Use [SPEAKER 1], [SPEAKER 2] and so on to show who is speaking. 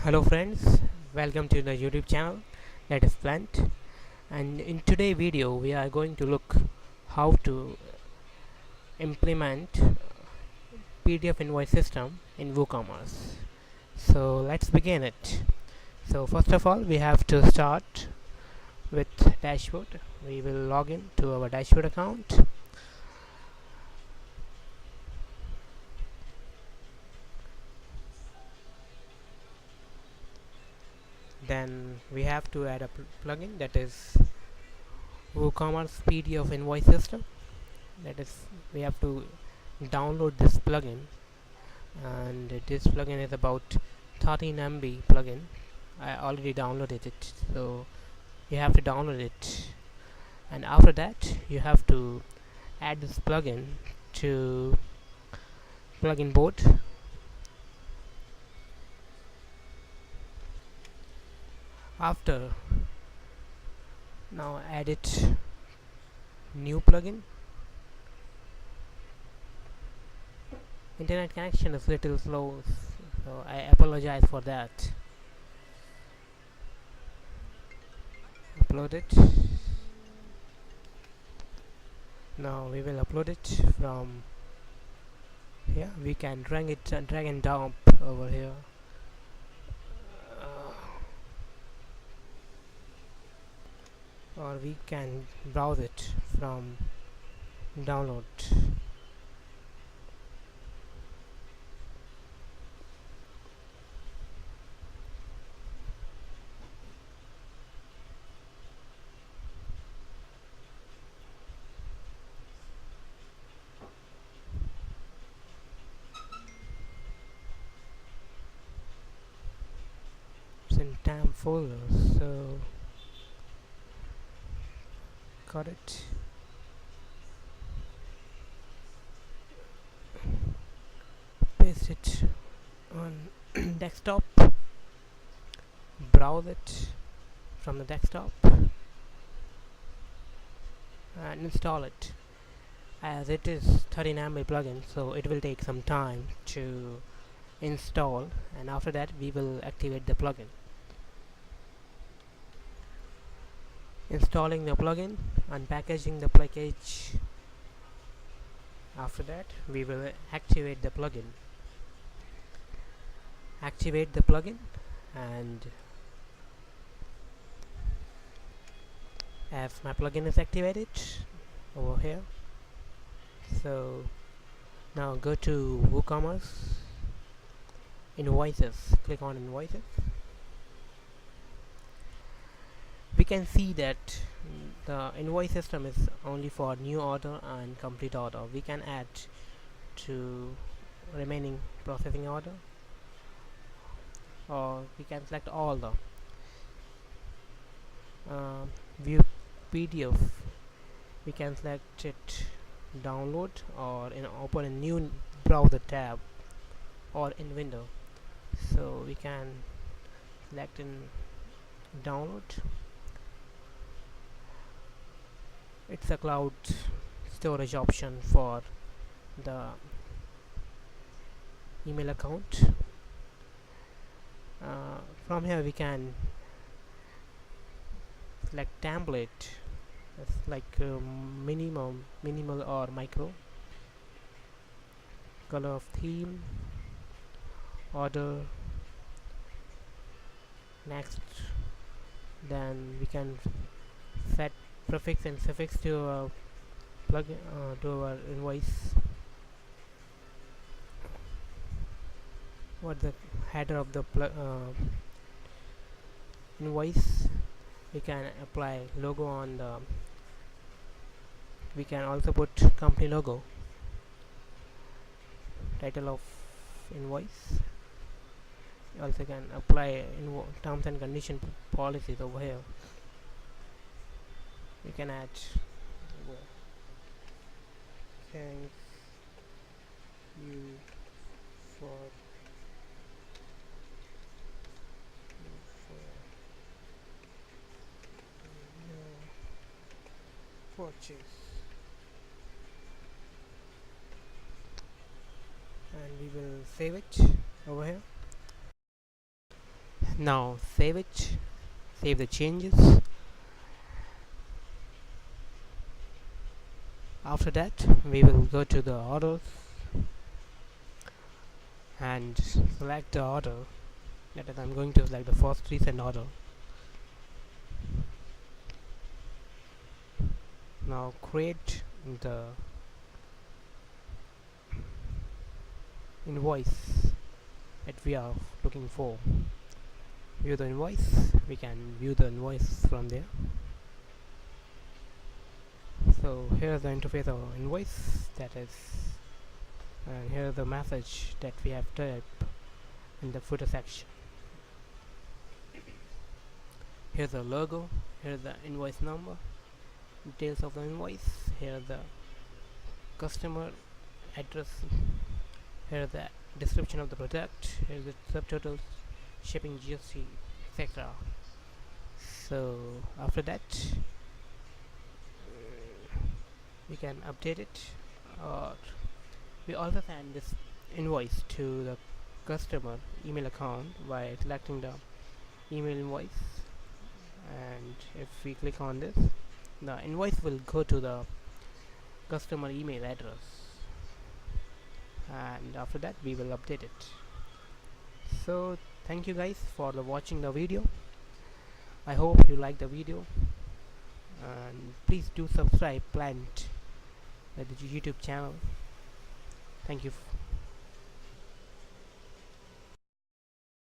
[SPEAKER 1] Hello friends, welcome to the YouTube channel Let Us Plant, and in today's video we are going to look how to implement PDF invoice system in WooCommerce. So let's begin it. So first of all we have to start with dashboard. We will log in to our dashboard account. Then we have to add a plugin, that is WooCommerce Pdf invoice system. That is, we have to download this plugin, and this plugin is about 13 MB plugin. I already downloaded it, so you have to download it, and after that you have to add this plugin to plugin board. After, now add it new plugin. Internet connection is little slow, so I apologize for that. Upload it. Now we will upload it from here. We can drag and dump over here. Or we can browse it from download. It's in temp folder, so got it. Paste it on desktop. Browse it from the desktop and install it. As it is 13 MB plugin, so it will take some time to install, and after that we will activate the plugin. Installing the plugin, unpackaging the package. After that we will activate the plugin. Activate the plugin, and as my plugin is activated over here, so now go to WooCommerce invoices, click on invoices. We can see that the invoice system is only for new order and complete order. We can add to remaining processing order, or we can select all the view PDF. We can select it download, or open a new browser tab, or in window. So we can select in download. It's a cloud storage option for the email account. From here we can select template, like minimal or micro, color of theme, order, next. Then we can set prefix and suffix to our plugin, to our invoice. What the header of the invoice. We can apply logo on the. We can also put company logo. Title of invoice. You also can apply terms and condition policies over here. We can add thanks you for your purchase, and we will save it over here. Now save it, save the changes. After that we will go to the orders and select the order. That is, I'm going to select the first recent order. Now create the invoice that we are looking for. View the invoice, we can view the invoice from there. So here's the interface of our invoice, that is, and here's the message that we have typed in the footer section. Here's the logo, here's the invoice number, details of the invoice, here's the customer address, here's the description of the product, here's the subtotals, shipping, GST, etc. So after that we can update it, or we also send this invoice to the customer email account by selecting the email invoice, and if we click on this, the invoice will go to the customer email address, and after that we will update it. So thank you guys for watching the video. I hope you like the video, and please do subscribe Plant, the YouTube channel. Thank you.